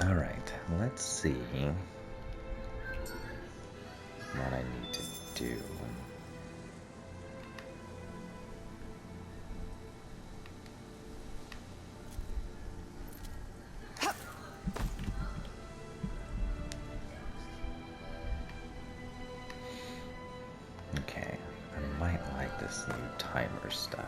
Alright, let's see what I need to do. Okay, I might like this new timer stuff.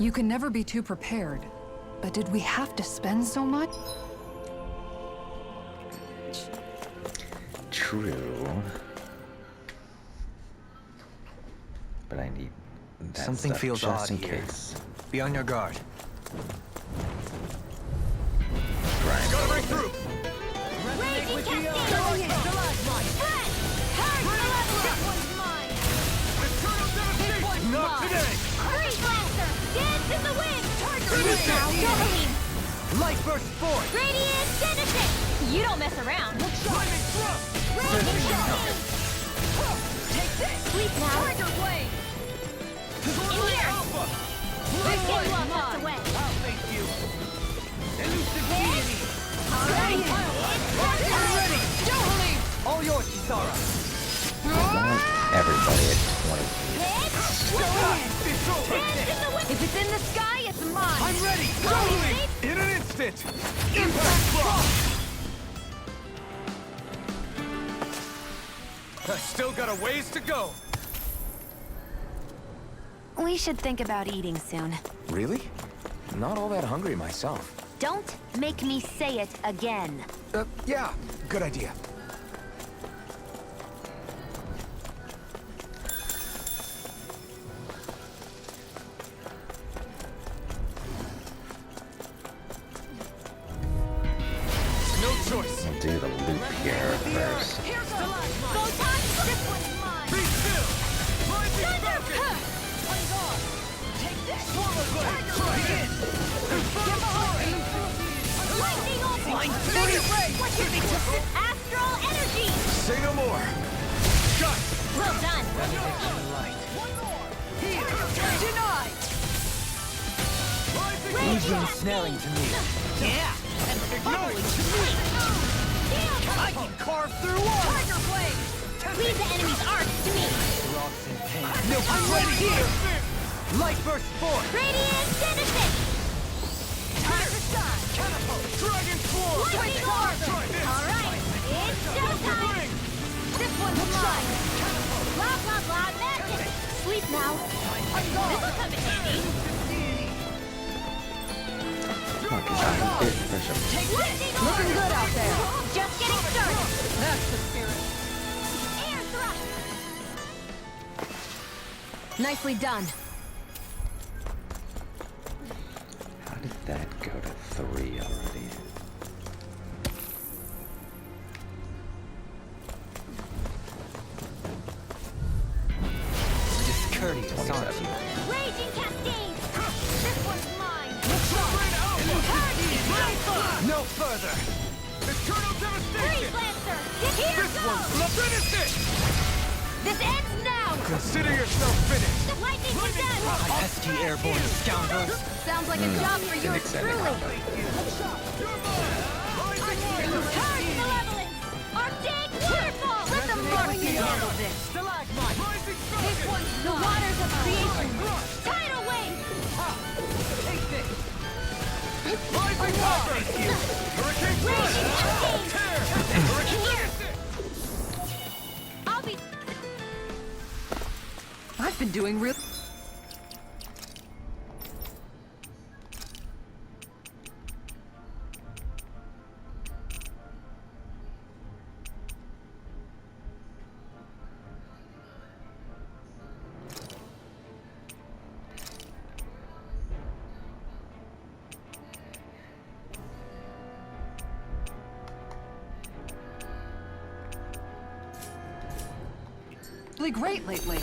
You can never be too prepared. But did we have to spend so much? True. But I need that Something stuff feels just odd in here. case. Be on your guard. Right. Gotta break through! Raging Cascade! Fred! Hurry! This one's mine! Not today! Freeze Blaster! Dance in the wind! Freeze now! Jolene! Light burst forth! Radiant Genesis! You don't mess around! Lightning thrust! Raging Cascade! Take this! Sleep now! Trigger Blade! In here! Alpha! Let's get you off us away! I'll thank you! Elusive deity! Alright! I'm ready! Jolene! All yours, Kisara! I want everybody at 20. If it's in the sky, it's mine! I'm ready! Totally! In an instant! Impact frost! I still got a ways to go! We should think about eating soon. Really? Not all that hungry myself. Don't make me say it again. Yeah, good idea. No choice! We'll do the loop here first. Here's the last one! Go time! This one's mine! Be still! Rising Thunder! Falcon! On guard! Take this! Swallow blade! Begin! Lightning ult! Flying Fury Ray! What should be just an astral energy? Say no more! Shut! Well done! Denied! Rising Raging ensnaring to me! Yeah! Ignoring to me! I can carve through walls! Tiger Blade! Leave the enemy's arcs to me! Rocks in pain. No, I'm ready here! Light burst forth! Radiant Genesis! Tiger Sun! Catapult! Dragon Swarm! Lightning Orb! Alright, it's showtime! This one's mine! Blah blah blah magic! Sleep now! This'll come in handy! Fuck, is that a bit pressure? Lightning Orb! Looking good out there. Just getting started! That's the spirit. Air thrust! Nicely done. How did that go to 3 already? Discourteous, aren't you? Raging Cascade! This one's mine! No further! Eternal Freeze devastation! Lancer! Here This goes! one's finish it! This ends now! Consider yourself finished! The lightning is dead! Pesky airborne scoundrels! Sounds like a job for yours exciting. truly! Charge malevolence! Arctic waterfall! Let the marksman handle this! I'll be... I've been doing real. Really great lately.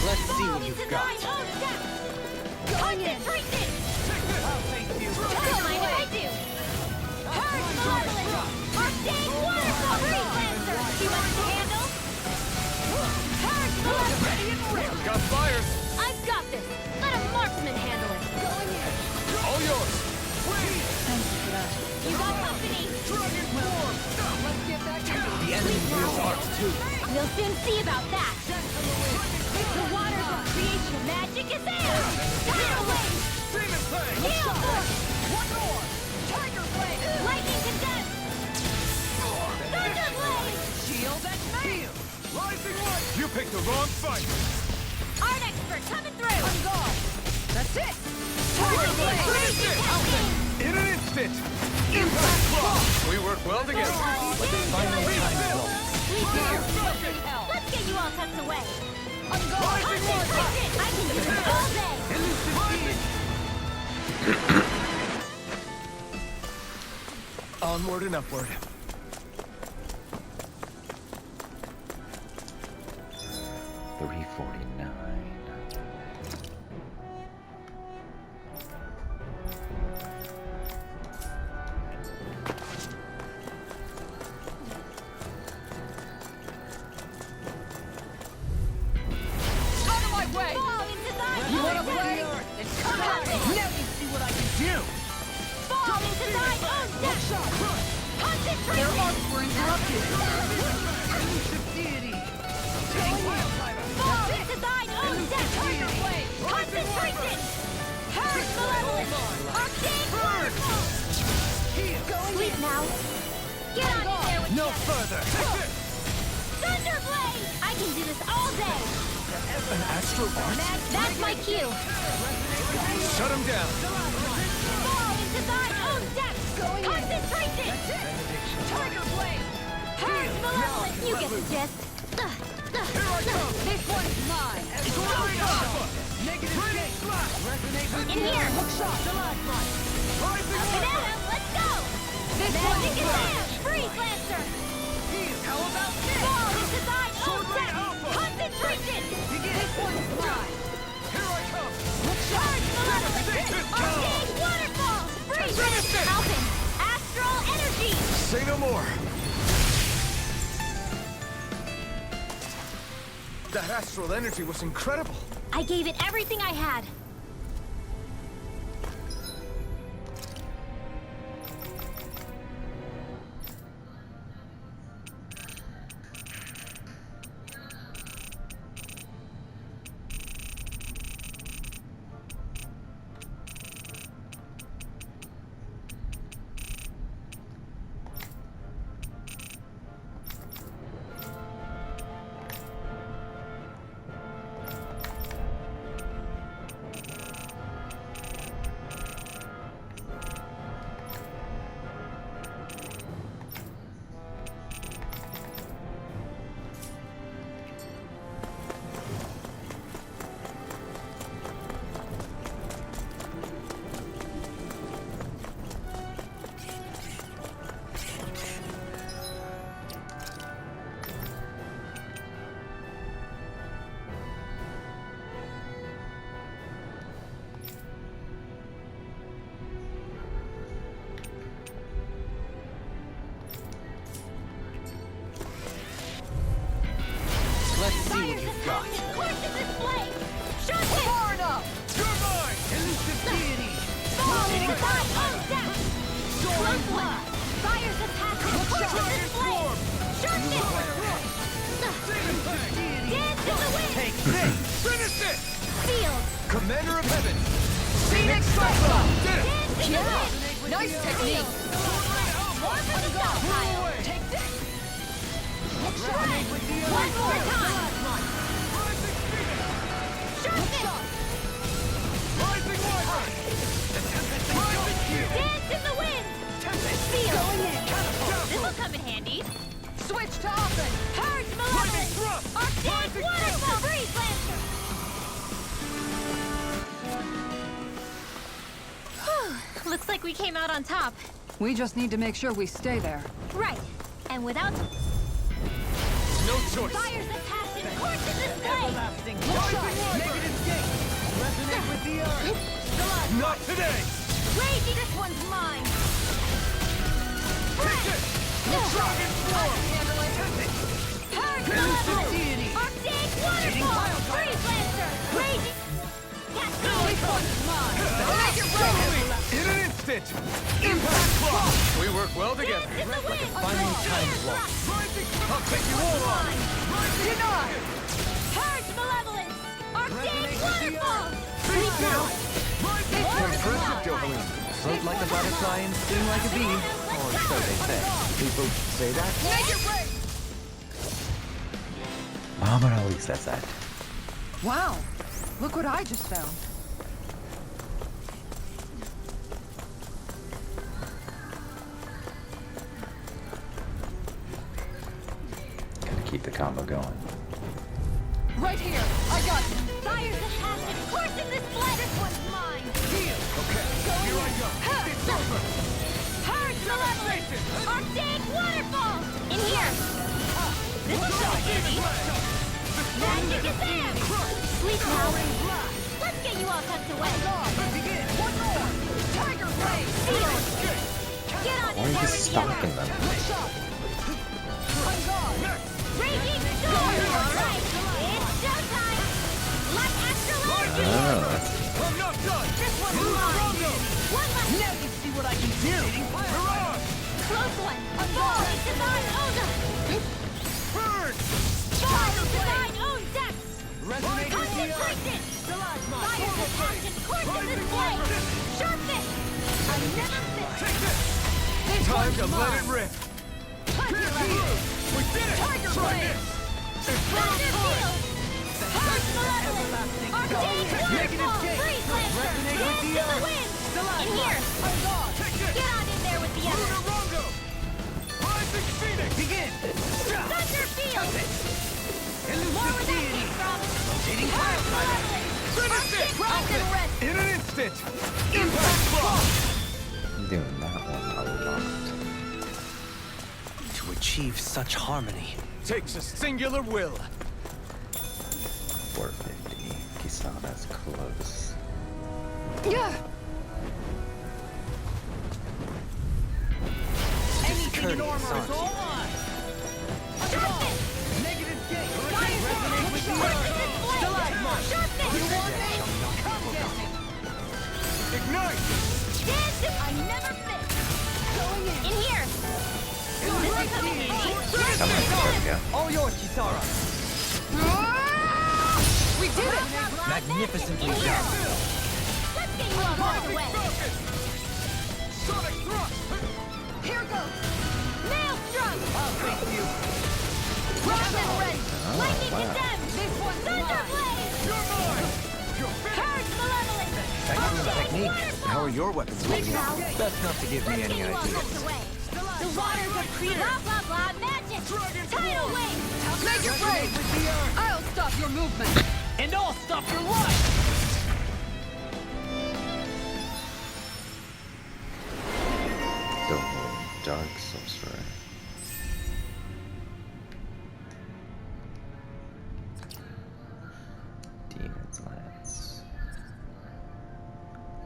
Let's see what you've got. Concentrate this! Don't mind if I do. Purge Malevolence! Arcane Waterfall Freelancer! See what I can handle? Purge Malevolence! Got fires. I've got this! Let a marksman handle it! Going in! All yours. Thanks for that. You got company! Let's get back to it. The enemy wields arcs too. We'll soon see about that! The waters of creation magic is there! Tidal Wave! Demon Fang. Gale Force! One more. Tiger Blade! Lightning Condense! Thunder Blade! Shield and mail. Rising light. You picked the wrong fight. Art Expert coming through! On guard. That's it. Tiger Blade! Crazy testing! In an instant. Impact Claw. We work well together. Like a final time Let's get you all tucked away. I'm going! Concentrate! I can do this all day! Onward and upward. $349. Out of my way. Fall into thy You wanna own play? depth! Then come on. Now you see what I can do. Fall into thy own depth! Concentrate! Their arcs were interrupted. Elusive deity. Fall into thine own depth! Concentrate it! Purge Malevolence! Arcane Waterfall! Sleep now! Get on in there with No the others. further. Thunder Blade! I can do this all day! An astral art? That's my cue! Shut him down. Fall into thine own depth! Concentrate it! Tiger Blade. Purge Malevolence! You get the gist! This one's mine. Glowing alpha. Negative gate. Resonate with In here! Stalagmite. Rising Up and at 'em! Let's go! This Magic one's is mine. there! Freeze Lancer! How about this? Fall into thine own Sword Ray depth! Alpha. Concentrate it! This one's mine. Here I come. Charge Malevolence! This Arcane Waterfall! Freeze! Alpin! Astral Energy! Say no more. That astral energy was incredible. I gave it everything I had. Let's see what you've got. Course is display! Shut it! Far enough. You're mine. Elusive deity. Fall into thine own depth! Close one! Fire Fires of passion course in this flame! Sharp Dance in the wind! Take this! Finish it! Field! Commander of Heaven! Phoenix Cyclone! Did it! Dance in the wind! Nice technique. More for the south pile! Take this. Shred! One more time! Sharp Rising Wyvern! Dance in the wind! Field! This'll come in handy. Switch to offense. Purge Malevolence! Arctic Waterfall! Breeze Lancer! Whew. Looks like we came out on top. We just need to make sure we stay there. Right. And without No choice! fires of passion course in this flame! Everlasting negative gate! Resonate with the earth! Not today! Raging! This one's mine! Take it! Dragon Form! Purge Elusive Malevolence! deity! Arctic Waterfall! Breeze Lancer! Raging! Cascade! In an instant! Impact Block! We work well together. Dance in the wind! finding time block. I'll take you all on! Deny! Purge Malevolence! Arctic Waterfall! Sleep now! Impressive, Jovelin. Float like a butterfly and sting like a bee. Or so they say. People say that? Oh, but at least that's that. Wow. Look what I just found. Gotta keep the combo going. Right here. I got it. Fires of passion coursing this blade! This one's mine! Okay, here I go. It's over! Purge Malevolence! Arctic Waterfall! In here! This is so easy! Magic is there! Sleep now! Let's get you all tucked away! One more. Tiger Blade. Field! Get on Why in are there you with the others! stalking them? Raging Storm! Alright! It's showtime! Like Astral Energy! Oh, that's I'm not done! This one's mine! One left! Now you see what I can do! Mirage! Close one! Falling Divine Oda! Burn! Falling Divine Own Dex! Resonate with the earth! Concentration! Fires of passion course in this blade! Sharp fist! I never miss! Take this! Time to let it rip! We did it! Tiger Try Blade! this! Thunder Field! Purge Malevolence! Arctic Waterfall! Breeze Lancer! Dance in the wind! In here! Get on in there with the others! Lunarongo! Rising Phoenix! Begin! Thunder Field! More where that came from! Rotating Purge Malevolence! Finish it! Arctic Rise and Rest! In an instant! Impact Block! I'm doing that one a lot. To achieve such harmony. Takes a singular will. 450. Kisana's close. Yeah. Anything in armor is all on! Sharp fist! Negative gate! Fire Resonate with the Course in earth! this blade! Sharp fist! Ignite! Dance in... I never miss! Going in here! This is coming handy! Come on, there we go. All yours, Kisara! We did it. Magnificently In here! done! Let's get you all out of the way! Focus! Sonic thrust! Here goes. Maelstrom! I'll face you! Rock and ready! Lightning wow. condemned! This one's Thunderblade! You're mine! You're Purge Malevolence! Excellent Arctic technique. Waterfall! How are your weapons holding up? Best not to give me Let's any get you all ideas. tucked away! The waters of creator! Blah blah blah magic! Tidal wave! Make it Resonate with the earth! I'll stop your movement. And I'll stop your life! The dark sorcerer. Demon's Lance.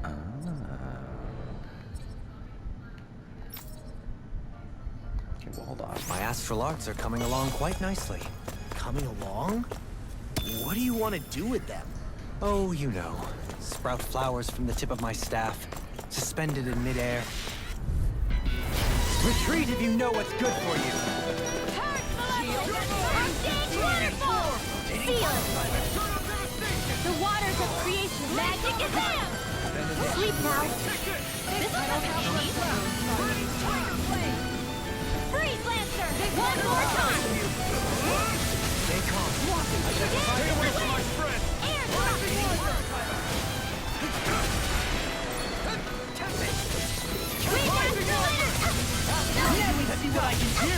Ah. Okay, well, hold on. My astral arts are coming along quite nicely. Coming along? What do you want to do with them? Oh, you know. Sprout flowers from the tip of my staff, suspended in midair. Retreat if you know what's good for you. Hurt Arctic waterfall! Sealed! The waters of creation magic is out! Sleep now. This will help me. Freeze Lancer! One more time! Stay calm. Stay away from my friend! Air thrust! We got to Let me see what I can do.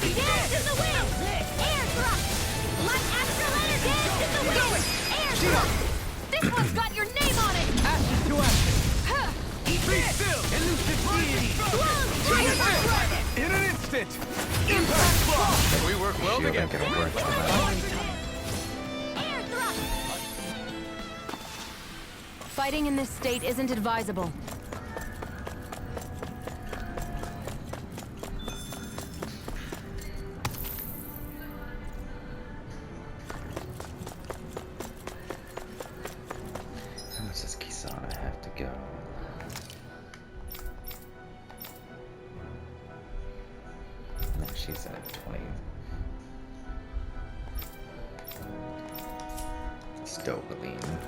Dance in the wind! Air thrust! Light astral energy! Dance in the wind! Air thrust! This one's got your name on it! Ashes to ashes. Huh. Be still. Elusive deity. Blown fire! In an instant! Impact block! We work well Shield ain't together. gonna work tonight. Air thrust! Fighting in this state isn't advisable. How much does Kisana have to go? No, she's at 20. Stoveline.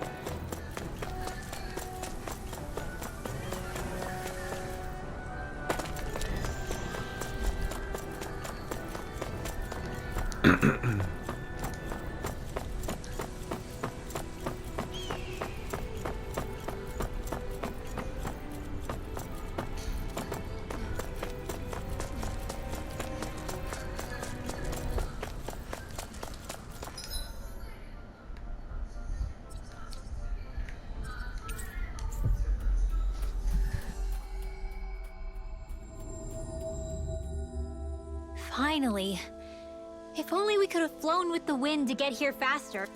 Finally. If only we could have flown with the wind to get here faster.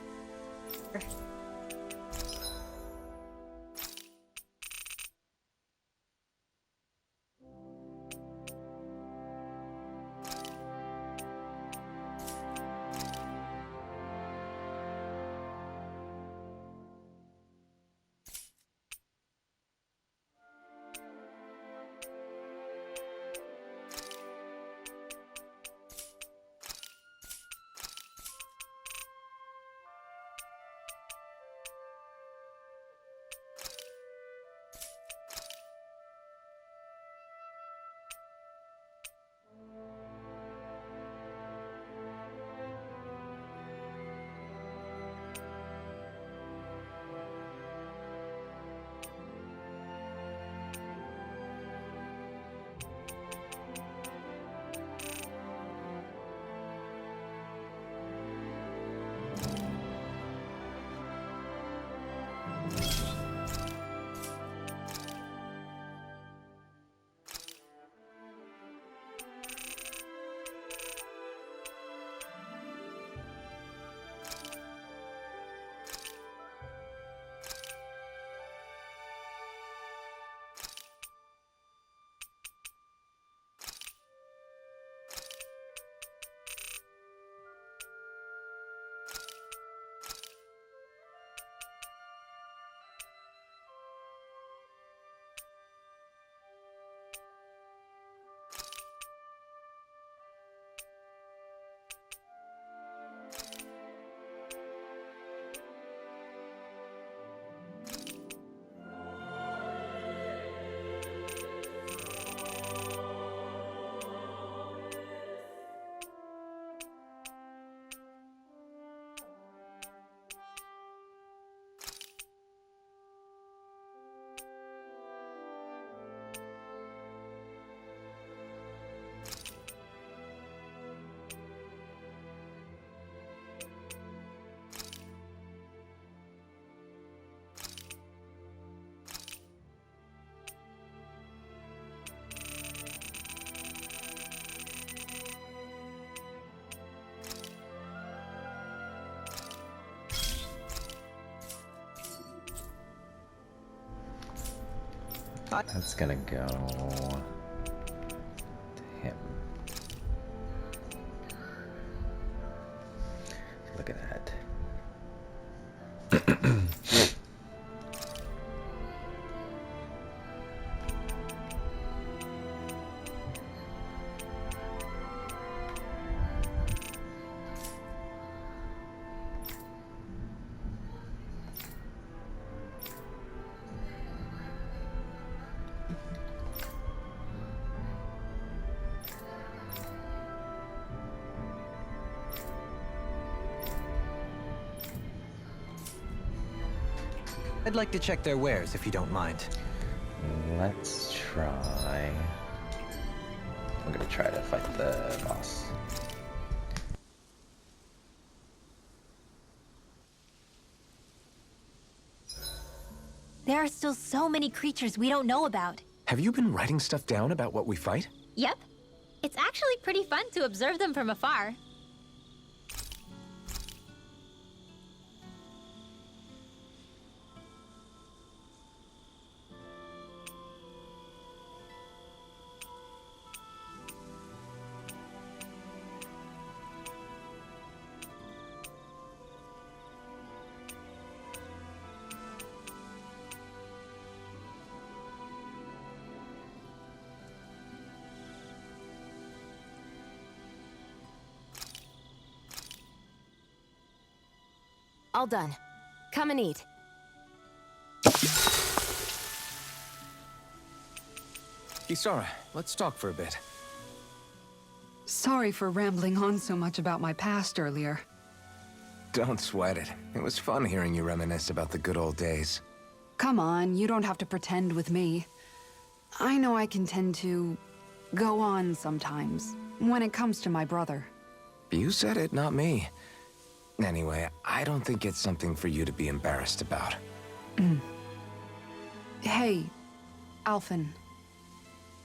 That's gonna go to him. Look at that. I'd like to check their wares if you don't mind. Let's try. I'm gonna try to fight the boss. There are still so many creatures we don't know about. Have you been writing stuff down about what we fight? Yep. It's actually pretty fun to observe them from afar. All done. Come and eat. Kisara, let's talk for a bit. Sorry for rambling on so much about my past earlier. Don't sweat it. It was fun hearing you reminisce about the good old days. Come on, you don't have to pretend with me. I know I can tend to go on sometimes, when it comes to my brother. You said it, not me. Anyway, I don't think it's something for you to be embarrassed about. Hey, Alphen.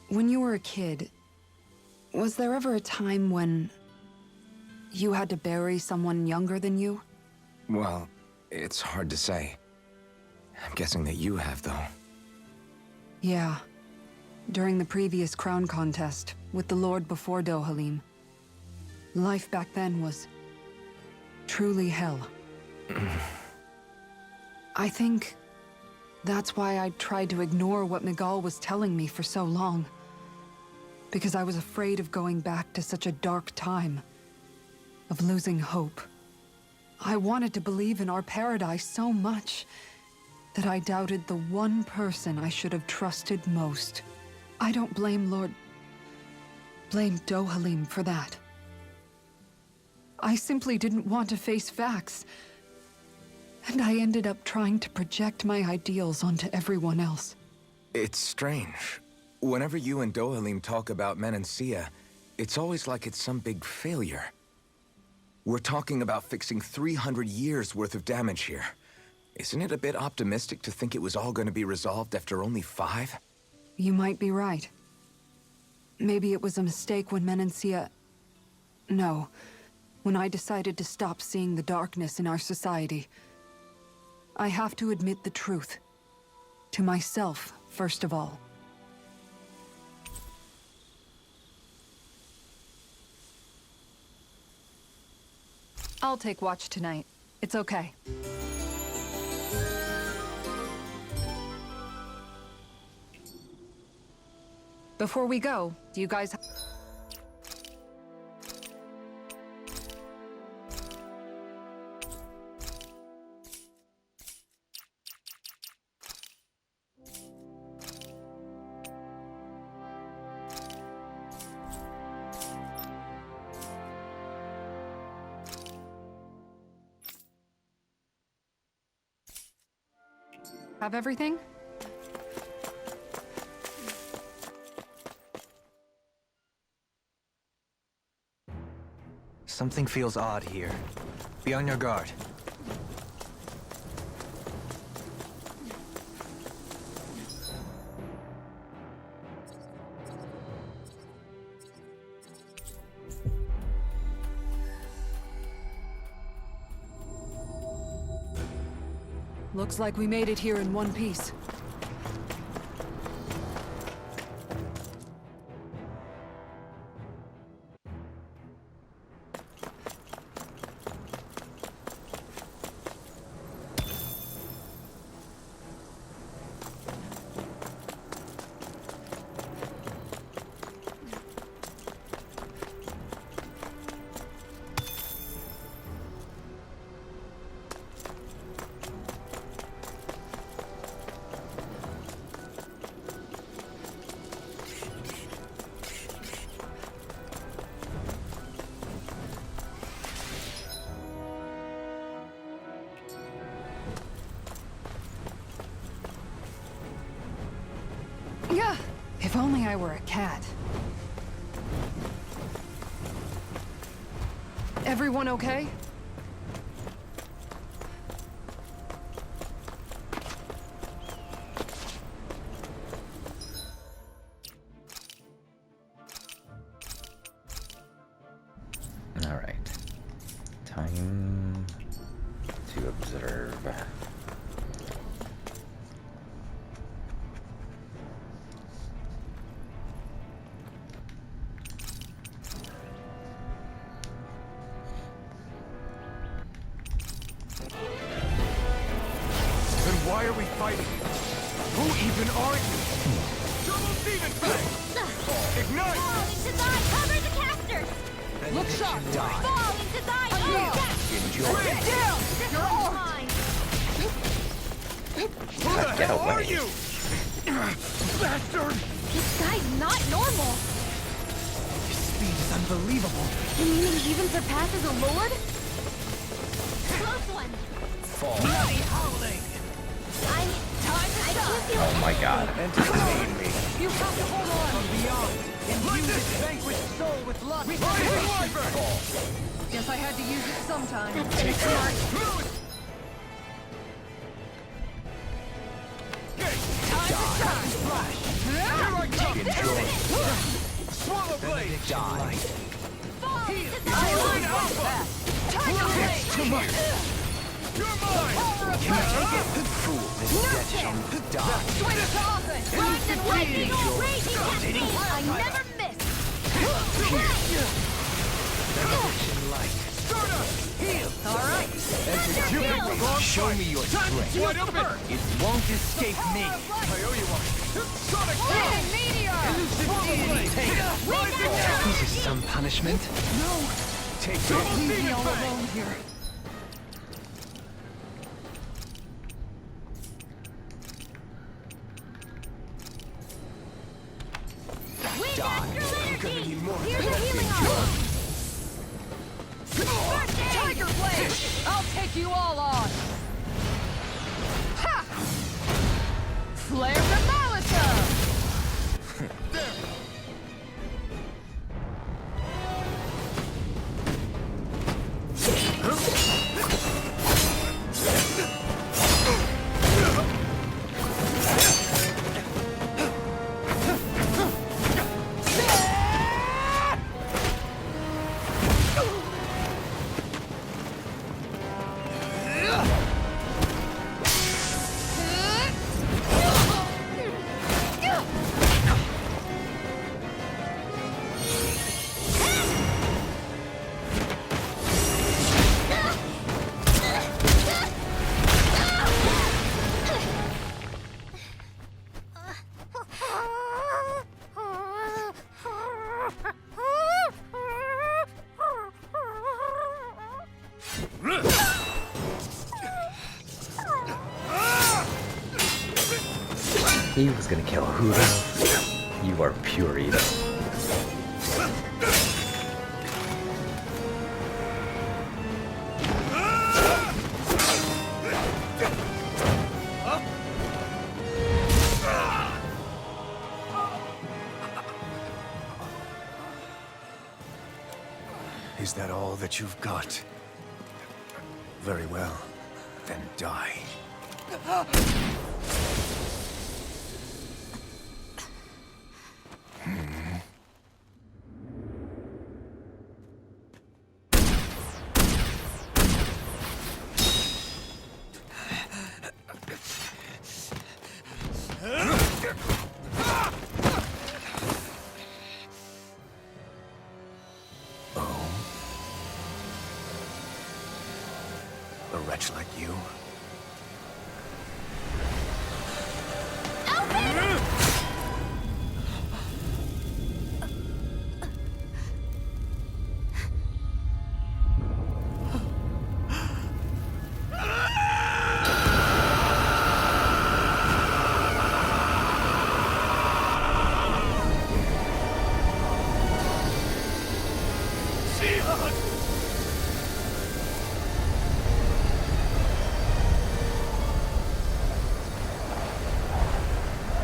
When you were a kid, was there ever a time when you had to bury someone younger than you? Well, it's hard to say. I'm guessing that you have, though. Yeah. During the previous crown contest, with the Lord before Dohalim. Life back then was truly hell. I think that's why I tried to ignore what Miguel was telling me for so long. Because I was afraid of going back to such a dark time. Of losing hope. I wanted to believe in our paradise so much that I doubted the one person I should have trusted most. I don't blame blame Dohalim for that. I simply didn't want to face facts. And I ended up trying to project my ideals onto everyone else. It's strange. Whenever you and Dohalim talk about Menancia, it's always like it's some big failure. We're talking about fixing 300 years worth of damage here. Isn't it a bit optimistic to think it was all going to be resolved after only 5? You might be right. Maybe it was a mistake when Menancia... No. When I decided to stop seeing the darkness in our society. I have to admit the truth. To myself, first of all. I'll take watch tonight. It's okay. Before we go, do you guys... have everything? Something feels odd here. Be on your guard. Looks like we made it here in one piece. I were a cat. Everyone okay? All right. Time to observe. Then why are we fighting? Who even are you? Double demon fang! Ignite! Fall into thy, cover the casters! Look sharp! Fall into thy, Enjoy. down! This one's mine! Who the Get hell are away. you? Bastard! This guy's not normal! His speed is unbelievable. You mean he even surpasses a lord? Close one! Fall. Bloody howling! I can't feel Oh my god. Entertain me. You have to hold on! From beyond. Imbue this vanquished soul with lust. Rising wyvern! Guess I had to use it sometime. That's pretty smart. Flash! Here I come! Enjoy! Swallow blade! Die! Fall into You're thy, alpha! It's too much! You're mine! Can you take it? Fool! This death die! Swing us off it! blast and lightning or raging cascade! I never miss! Demolition light! Start up! Heal! Alright! Show me your strength! What up it? It won't escape me! I owe you one! Sonic Flaming meteor! This is some punishment? No! Take it! Leave me all alone here. Wind after energy! more. Here's a healing arm! Tiger Blade! I'll take you all on! Ha! Flare the Molotov! He was gonna kill Huda. You are pure evil. Is that all that you've got? Very well. Then die. A wretch like you?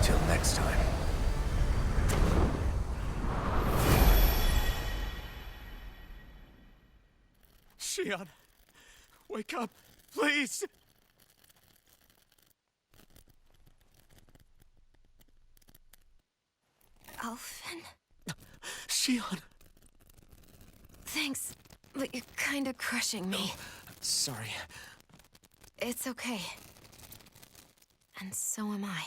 Till next time. Shion, wake up, please! Alphen? Shion! Thanks, but you're kinda crushing me. Sorry. It's okay. And so am I.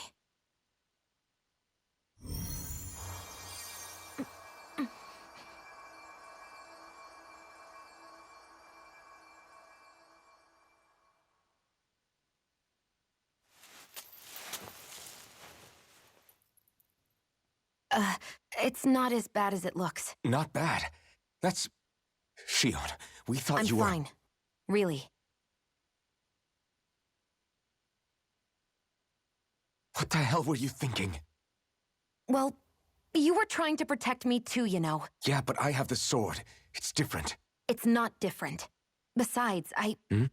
It's not as bad as it looks. Not bad. That's... Shion, we thought I'm you were... fine. Really. What the hell were you thinking? Well, you were trying to protect me too, you know. Yeah, but I have the sword. It's different. It's not different. Besides, Hmm?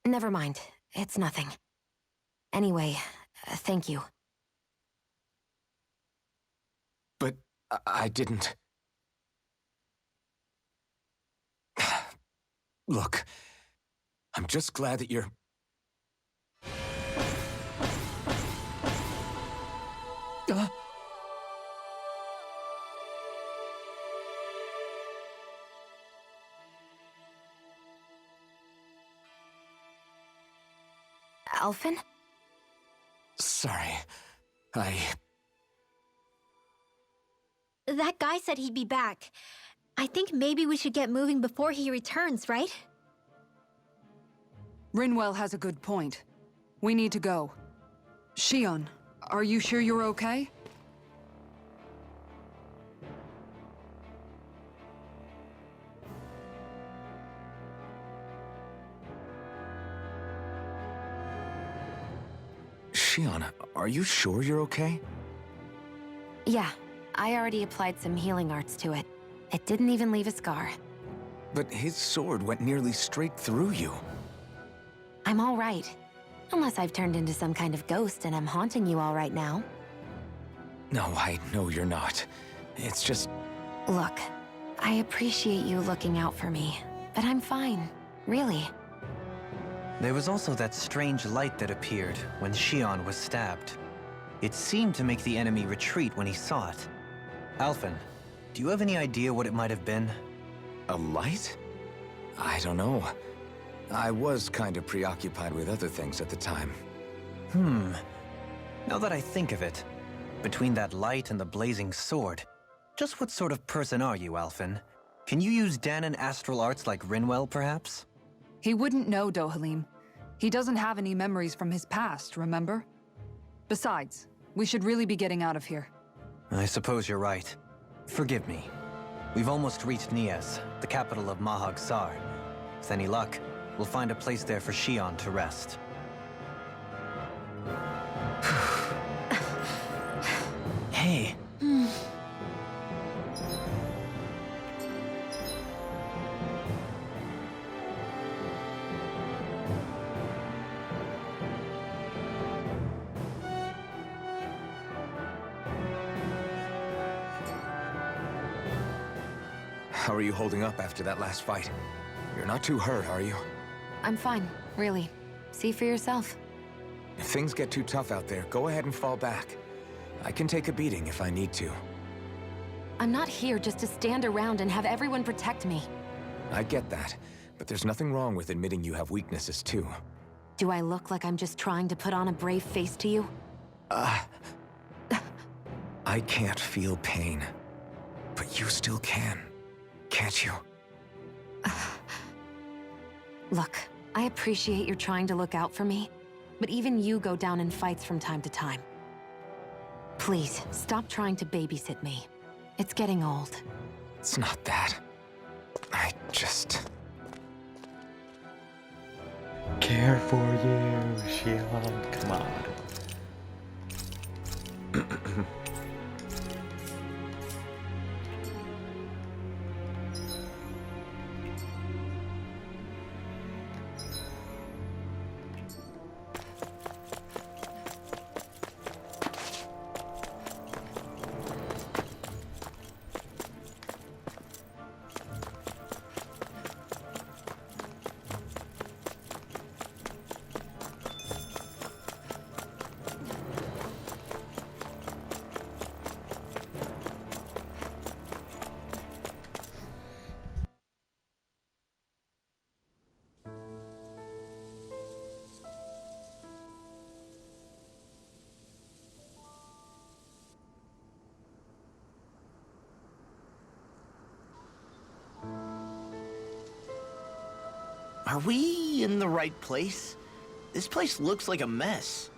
Never mind. It's nothing. Anyway, thank you. But I didn't... Look, I'm just glad that you're... Alphen? Sorry. That guy said he'd be back. I think maybe we should get moving before he returns, right? Rinwell has a good point. We need to go. Shion, are you sure you're okay? Shion, are you sure you're okay? Yeah, I already applied some healing arts to it. It didn't even leave a scar. But his sword went nearly straight through you. I'm all right. Unless I've turned into some kind of ghost and I'm haunting you all right now. No, I know you're not. It's just... Look, I appreciate you looking out for me, but I'm fine. Really. There was also that strange light that appeared when Shion was stabbed. It seemed to make the enemy retreat when he saw it. Alphen, do you have any idea what it might have been? A light? I don't know. I was kind of preoccupied with other things at the time. Now that I think of it, between that light and the blazing sword, just what sort of person are you, Alphen? Can you use Danon astral arts like Rinwell, perhaps? He wouldn't know, Dohalim. He doesn't have any memories from his past, remember? Besides, we should really be getting out of here. I suppose you're right. Forgive me. We've almost reached Nias, the capital of Mahag Sar. With any luck, we'll find a place there for Shion to rest. Hey. How are you holding up after that last fight? You're not too hurt, are you? I'm fine, really. See for yourself. If things get too tough out there, go ahead and fall back. I can take a beating if I need to. I'm not here just to stand around and have everyone protect me. I get that, but there's nothing wrong with admitting you have weaknesses too. Do I look like I'm just trying to put on a brave face to you? I can't feel pain, but you still can, can't you? Look, I appreciate you're trying to look out for me, but even you go down in fights from time to time. Please, stop trying to babysit me. It's getting old. It's not that. I just... Care for you, Shion. Come on. Are we in the right place? This place looks like a mess.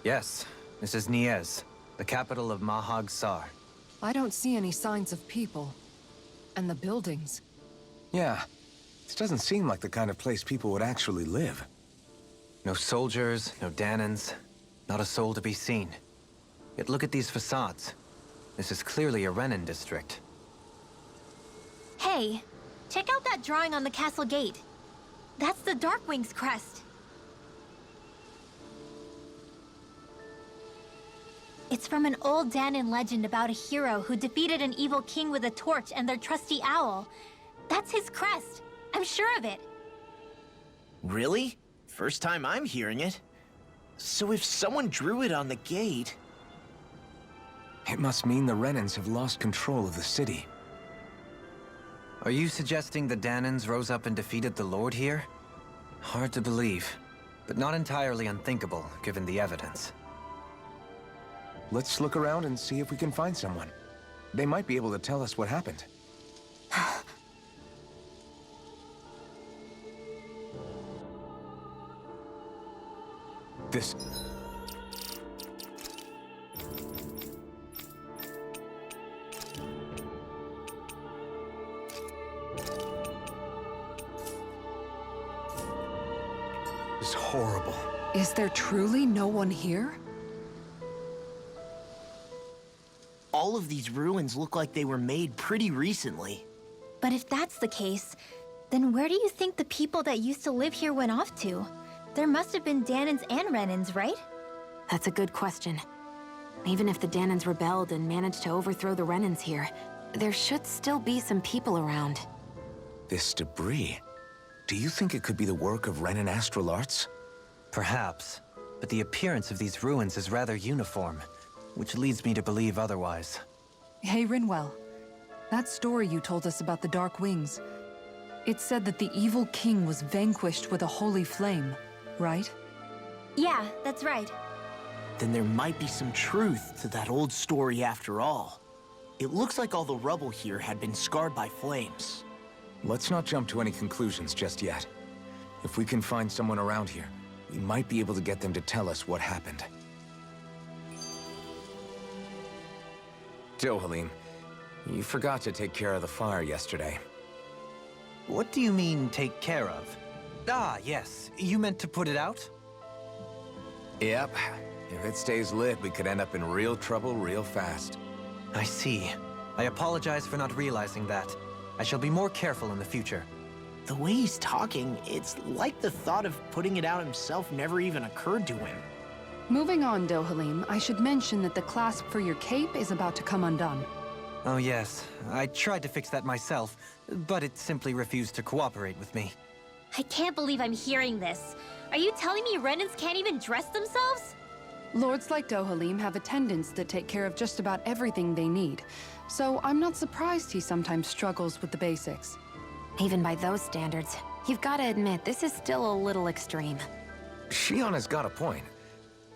Yes, this is Niez, the capital of Mahag Sar. I don't see any signs of people. And the buildings. Yeah, this doesn't seem like the kind of place people would actually live. No soldiers, no Danans, not a soul to be seen. Yet look at these facades. This is clearly a Renin district. Hey, check out that drawing on the castle gate. That's the Darkwing's crest. It's from an old Danan legend about a hero who defeated an evil king with a torch and their trusty owl. That's his crest. I'm sure of it. Really? First time I'm hearing it. So if someone drew it on the gate... It must mean the Renans have lost control of the city. Are you suggesting the Danans rose up and defeated the Lord here? Hard to believe, but not entirely unthinkable, given the evidence. Let's look around and see if we can find someone. They might be able to tell us what happened. This... is horrible. Is there truly no one here? All of these ruins look like they were made pretty recently. But if that's the case, then where do you think the people that used to live here went off to? There must have been Danans and Renans, right? That's a good question. Even if the Danans rebelled and managed to overthrow the Renans here, there should still be some people around. This debris... Do you think it could be the work of Renin astral arts? Perhaps, but the appearance of these ruins is rather uniform, which leads me to believe otherwise. Hey, Rinwell. That story you told us about the Dark Wings. It said that the evil king was vanquished with a holy flame, right? Yeah, that's right. Then there might be some truth to that old story after all. It looks like all the rubble here had been scarred by flames. Let's not jump to any conclusions just yet. If we can find someone around here, we might be able to get them to tell us what happened. Dohalim, you forgot to take care of the fire yesterday. What do you mean, take care of? Ah, yes. You meant to put it out? Yep. If it stays lit, we could end up in real trouble real fast. I see. I apologize for not realizing that. I shall be more careful in the future. The way he's talking, it's like the thought of putting it out himself never even occurred to him. Moving on, Dohalim, I should mention that the clasp for your cape is about to come undone. Oh yes, I tried to fix that myself, but it simply refused to cooperate with me. I can't believe I'm hearing this. Are you telling me Renans can't even dress themselves? Lords like Dohalim have attendants that take care of just about everything they need, so I'm not surprised he sometimes struggles with the basics. Even by those standards, you've got to admit this is still a little extreme. Shiona's got a point.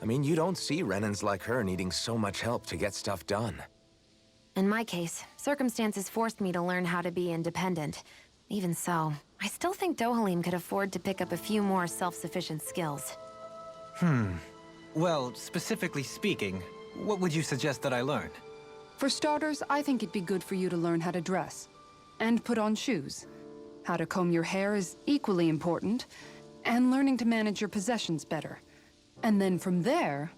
I mean, you don't see Renans like her needing so much help to get stuff done. In my case, circumstances forced me to learn how to be independent. Even so, I still think Dohalim could afford to pick up a few more self-sufficient skills. Well, specifically speaking, what would you suggest that I learn? For starters, I think it'd be good for you to learn how to dress. And put on shoes. How to comb your hair is equally important. And learning to manage your possessions better. And then from there...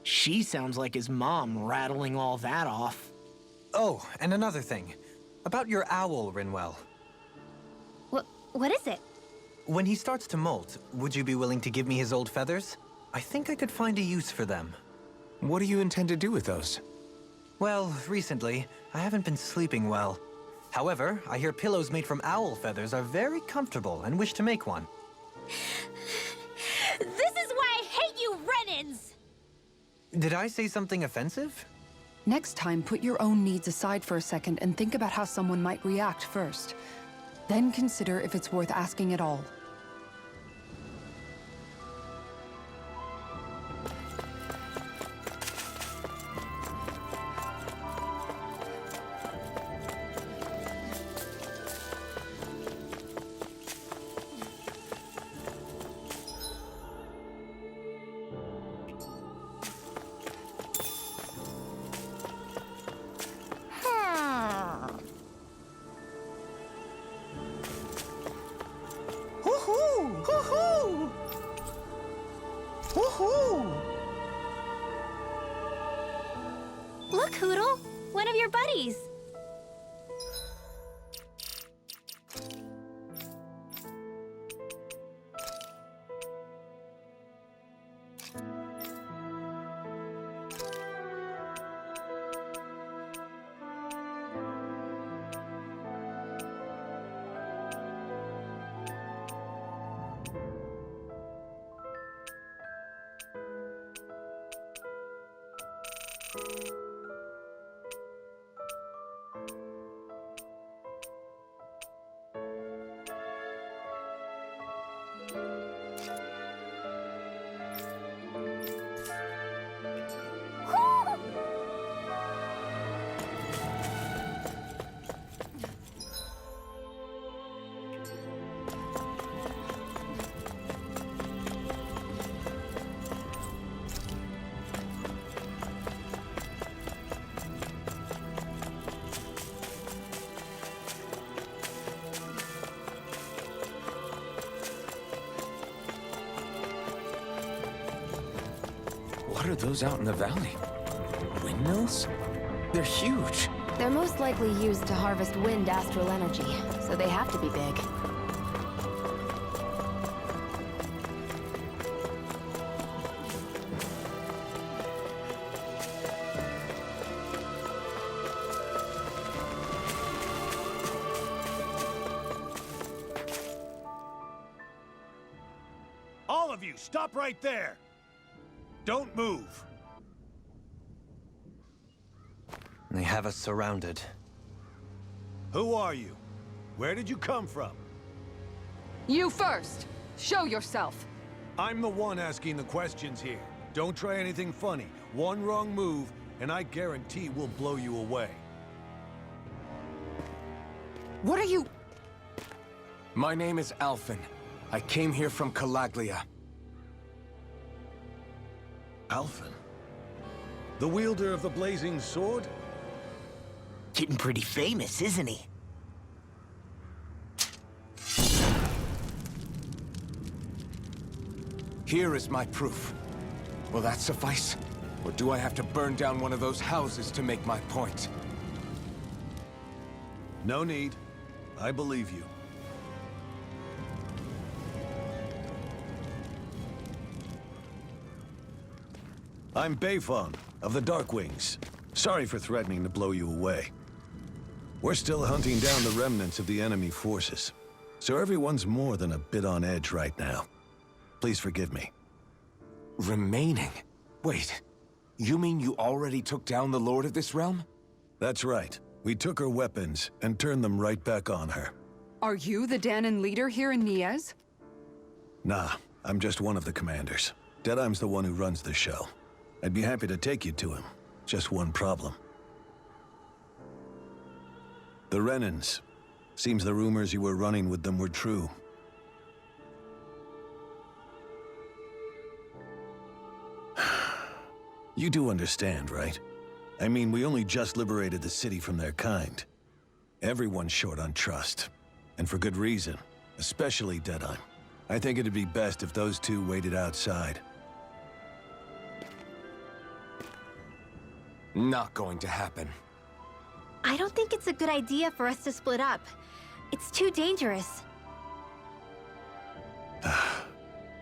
She sounds like his mom rattling all that off. Oh, and another thing. About your owl, Rinwell. What is it? When he starts to molt, would you be willing to give me his old feathers? I think I could find a use for them. What do you intend to do with those? Well, recently, I haven't been sleeping well. However, I hear pillows made from owl feathers are very comfortable and wish to make one. This is why I hate you, Renans! Did I say something offensive? Next time, put your own needs aside for a second and think about how someone might react first. Then consider if it's worth asking at all. Please! What are those out in the valley? Windmills? They're huge. They're most likely used to harvest wind astral energy, so they have to be big. All of you, stop right there! Don't move! They have us surrounded. Who are you? Where did you come from? You first! Show yourself! I'm the one asking the questions here. Don't try anything funny. One wrong move, and I guarantee we'll blow you away. What are you... My name is Alphen. I came here from Calaglia. Alphen? The wielder of the blazing sword? Getting pretty famous, isn't he? Here is my proof. Will that suffice? Or do I have to burn down one of those houses to make my point? No need. I believe you. I'm Beifong, of the Darkwings. Sorry for threatening to blow you away. We're still hunting down the remnants of the enemy forces, so everyone's more than a bit on edge right now. Please forgive me. Remaining? Wait, you mean you already took down the Lord of this realm? That's right. We took her weapons and turned them right back on her. Are you the Danon leader here in Niez? Nah, I'm just one of the commanders. Deadeye's the one who runs the show. I'd be happy to take you to him. Just one problem. The Renans. Seems the rumors you were running with them were true. You do understand, right? I mean, we only just liberated the city from their kind. Everyone's short on trust. And for good reason. Especially Deadeye. I think it'd be best if those two waited outside. Not going to happen. I don't think it's a good idea for us to split up. It's too dangerous.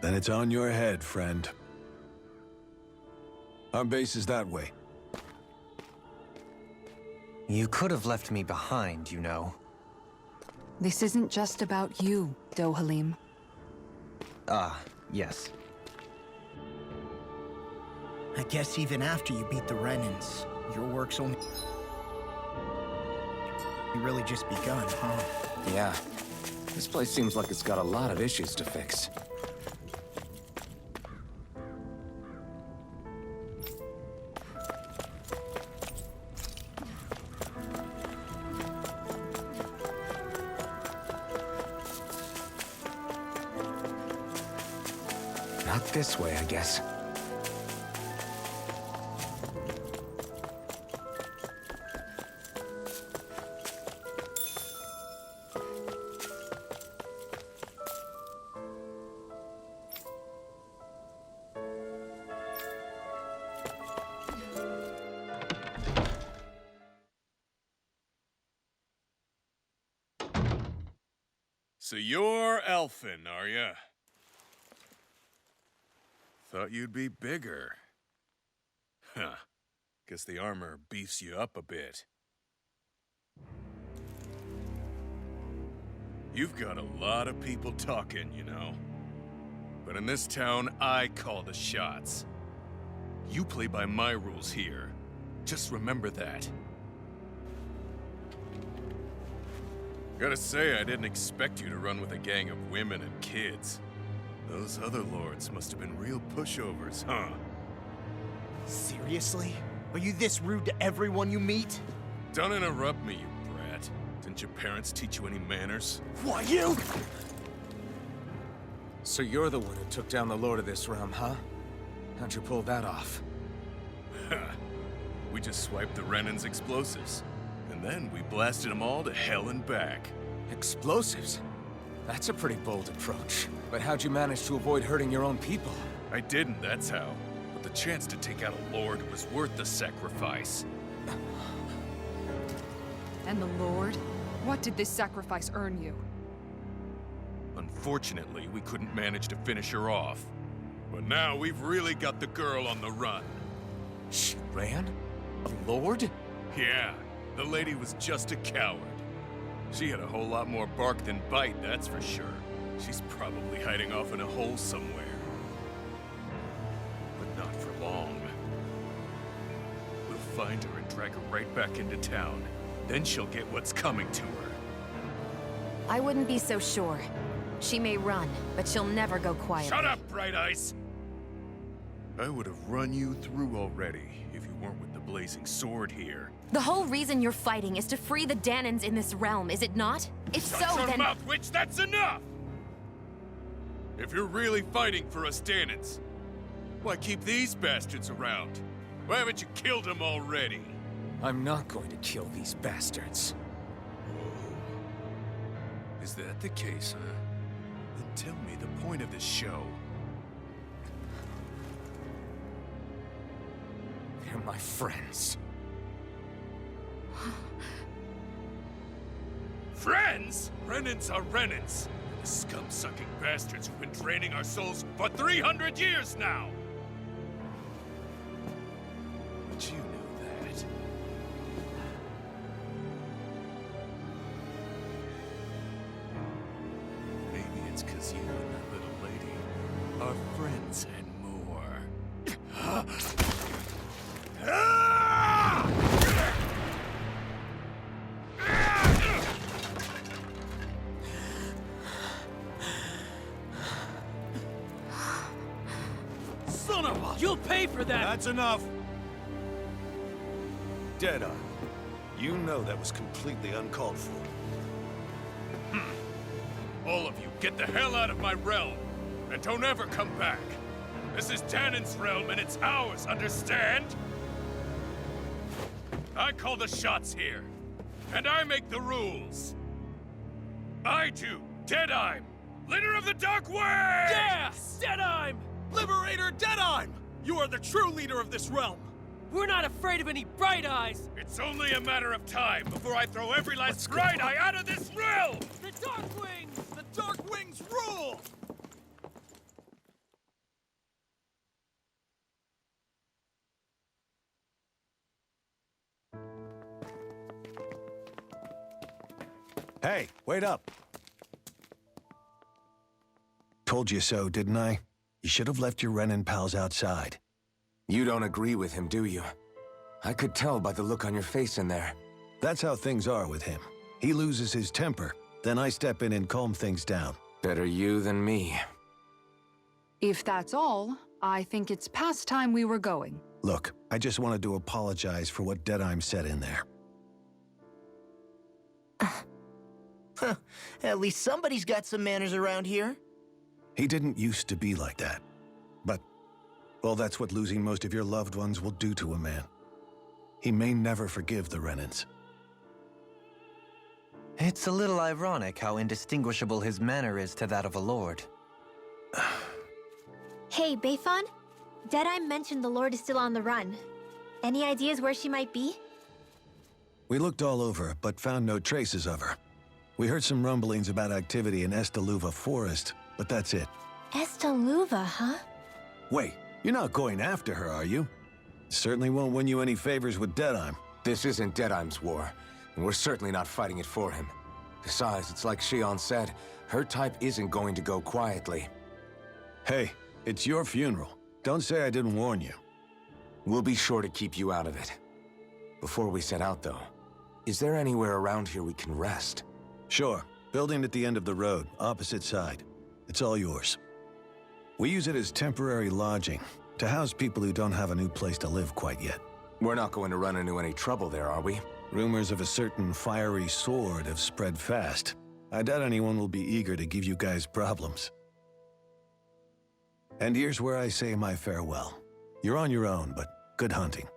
Then it's on your head, friend. Our base is that way. You could have left me behind, you know. This isn't just about you, Dohalim. Ah, yes. I guess even after you beat the Renans, your work's only really just begun, huh? Yeah. This place seems like it's got a lot of issues to fix. Not this way, I guess. So you're Elfin, are ya? Thought you'd be bigger. Huh. Guess the armor beefs you up a bit. You've got a lot of people talking, you know. But in this town, I call the shots. You play by my rules here. Just remember that. Gotta say, I didn't expect you to run with a gang of women and kids. Those other lords must have been real pushovers, huh? Seriously? Are you this rude to everyone you meet? Don't interrupt me, you brat. Didn't your parents teach you any manners? Why, you? So you're the one who took down the Lord of this realm, huh? How'd you pull that off? We just swiped the Renan's explosives. And then we blasted them all to hell and back. Explosives? That's a pretty bold approach. But how'd you manage to avoid hurting your own people? I didn't, that's how. But the chance to take out a lord was worth the sacrifice. And the Lord? What did this sacrifice earn you? Unfortunately, we couldn't manage to finish her off. But now we've really got the girl on the run. She ran? A lord? Yeah, the lady was just a coward. She had a whole lot more bark than bite, that's for sure. She's probably hiding off in a hole somewhere. But not for long. We'll find her and drag her right back into town. Then she'll get what's coming to her. I wouldn't be so sure. She may run, but she'll never go quietly. Shut up, Bright Eyes! I would have run you through already if you weren't with the blazing sword here. The whole reason you're fighting is to free the Danans in this realm, is it not? If so, Shut your then— mouth, witch! That's enough! If you're really fighting for us Danans, why keep these bastards around? Why haven't you killed them already? I'm not going to kill these bastards. Oh. Is that the case, huh? Then tell me the point of this show. They're my friends. Friends? Renans are Renans. The scum-sucking bastards who've been draining our souls for 300 years now! But you knew that. Maybe it's 'cause you and that little lady are friends and more. Son of a... You'll pay for that! That's enough! Deadeye, you know that was completely uncalled for. All of you, get the hell out of my realm! And don't ever come back! This is Danan's realm and it's ours, understand? I call the shots here. And I make the rules. I do, Deadeye, leader of the Dark Wings! Yeah! Deadeye! Liberator Deadeye! You are the true leader of this realm! We're not afraid of any Bright Eyes! It's only a matter of time before I throw every last Bright Eye out of this realm! The Dark Wings! The Dark Wings rule! Hey, wait up! Told you so, didn't I? You should have left your Renan pals outside. You don't agree with him, do you? I could tell by the look on your face in there. That's how things are with him. He loses his temper, then I step in and calm things down. Better you than me. If that's all, I think it's past time we were going. Look, I just wanted to apologize for what Deadeye said in there. At least somebody's got some manners around here. He didn't used to be like that. But, well, that's what losing most of your loved ones will do to a man. He may never forgive the Renans. It's a little ironic how indistinguishable his manner is to that of a lord. Hey, Bayfon? Deadeye mentioned the Lord is still on the run. Any ideas where she might be? We looked all over, but found no traces of her. We heard some rumblings about activity in Estaluva Forest, but that's it. Estaluva, huh? Wait, you're not going after her, are you? Certainly won't win you any favors with Deadheim. This isn't Deadheim's war, and we're certainly not fighting it for him. Besides, it's like Shion said, her type isn't going to go quietly. Hey, it's your funeral. Don't say I didn't warn you. We'll be sure to keep you out of it. Before we set out, though, is there anywhere around here we can rest? Sure. Building at the end of the road, opposite side. It's all yours. We use it as temporary lodging, to house people who don't have a new place to live quite yet. We're not going to run into any trouble there, are we? Rumors of a certain fiery sword have spread fast. I doubt anyone will be eager to give you guys problems. And here's where I say my farewell. You're on your own, but good hunting.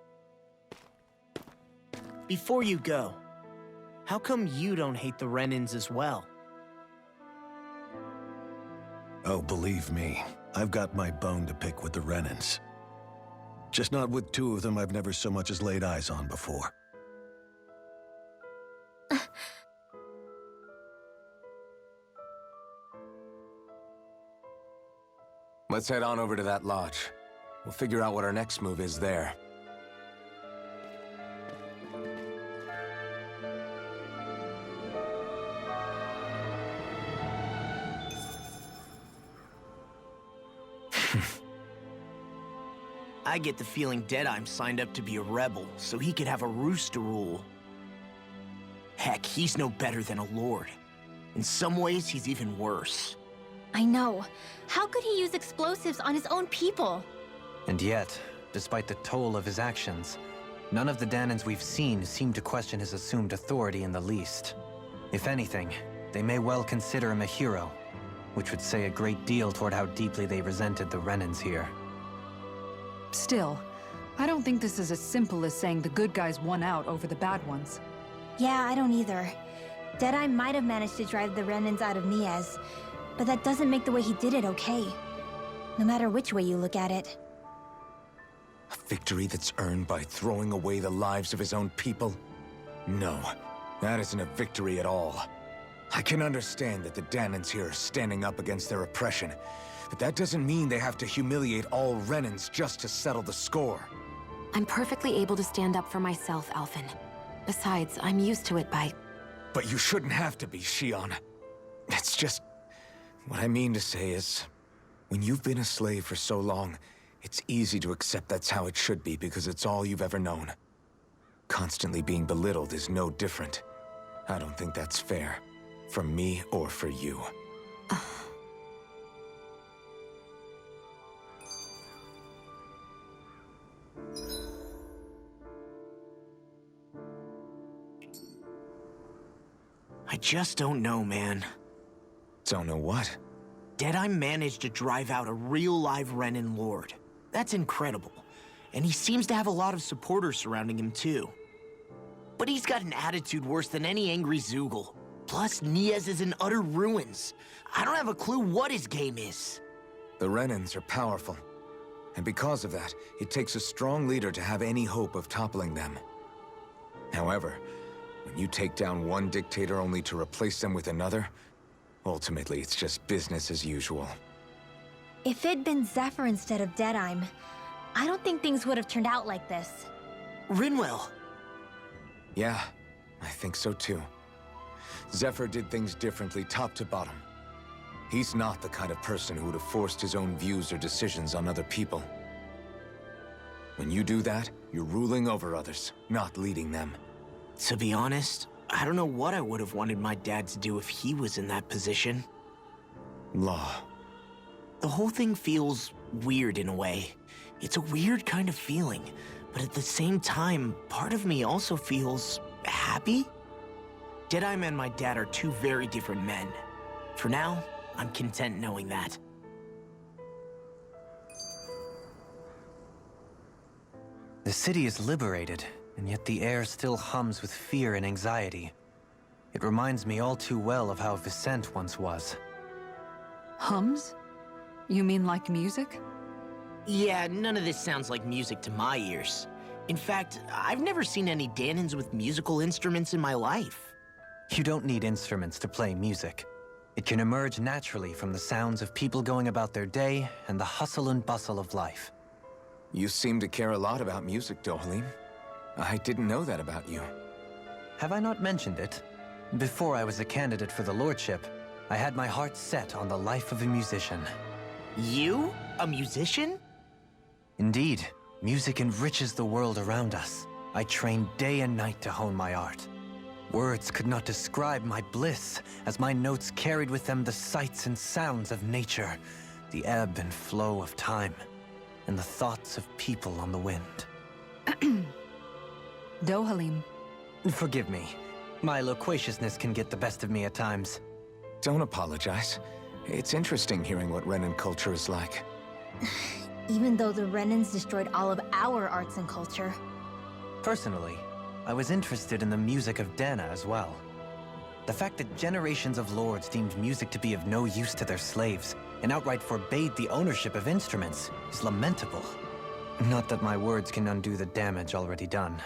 Before you go, how come you don't hate the Renins as well? Oh, believe me, I've got my bone to pick with the Renins. Just not with two of them I've never so much as laid eyes on before. Let's head on over to that lodge. We'll figure out what our next move is there. I get the feeling Deadheim signed up to be a rebel, so he could have a roost to rule. Heck, he's no better than a lord. In some ways, he's even worse. I know. How could he use explosives on his own people? And yet, despite the toll of his actions, none of the Danans we've seen seem to question his assumed authority in the least. If anything, they may well consider him a hero, which would say a great deal toward how deeply they resented the Renins here. Still, I don't think this is as simple as saying the good guys won out over the bad ones. Yeah, I don't either. Deadeye might have managed to drive the Renins out of Niaz, but that doesn't make the way he did it okay. No matter which way you look at it. A victory that's earned by throwing away the lives of his own people? No, that isn't a victory at all. I can understand that the Danans here are standing up against their oppression, but that doesn't mean they have to humiliate all Renins just to settle the score. I'm perfectly able to stand up for myself, Alphen. Besides, I'm used to it by... But you shouldn't have to be, Shion. It's just... What I mean to say is, when you've been a slave for so long, it's easy to accept that's how it should be because it's all you've ever known. Constantly being belittled is no different. I don't think that's fair. For me or for you. I just don't know, man. Don't know what? Deadeye managed to drive out a real live Renin lord. That's incredible. And he seems to have a lot of supporters surrounding him too. But he's got an attitude worse than any angry Zoogle. Plus, Niaz is in utter ruins. I don't have a clue what his game is. The Renins are powerful. And because of that, it takes a strong leader to have any hope of toppling them. However, when you take down one dictator only to replace them with another, ultimately it's just business as usual. If it'd been Zephyr instead of Deadeye, I don't think things would have turned out like this. Rinwell! Yeah, I think so too. Zephyr did things differently top to bottom. He's not the kind of person who would have forced his own views or decisions on other people. When you do that, you're ruling over others, not leading them. To be honest, I don't know what I would have wanted my dad to do if he was in that position. Law. The whole thing feels weird in a way. It's a weird kind of feeling, but at the same time, part of me also feels happy? Deadeye and my dad are two very different men. For now, I'm content knowing that. The city is liberated, and yet the air still hums with fear and anxiety. It reminds me all too well of how Vicente once was. Hums? You mean like music? Yeah, none of this sounds like music to my ears. In fact, I've never seen any Danans with musical instruments in my life. You don't need instruments to play music. It can emerge naturally from the sounds of people going about their day and the hustle and bustle of life. You seem to care a lot about music, Dohalim. I didn't know that about you. Have I not mentioned it? Before I was a candidate for the lordship, I had my heart set on the life of a musician. You? A musician? Indeed, music enriches the world around us. I trained day and night to hone my art. Words could not describe my bliss, as my notes carried with them the sights and sounds of nature, the ebb and flow of time, and the thoughts of people on the wind. Dohalim. Forgive me. My loquaciousness can get the best of me at times. Don't apologize. It's interesting hearing what Renan culture is like. Even though the Renans destroyed all of our arts and culture. Personally, I was interested in the music of Dana as well. The fact that generations of lords deemed music to be of no use to their slaves and outright forbade the ownership of instruments is lamentable. Not that my words can undo the damage already done.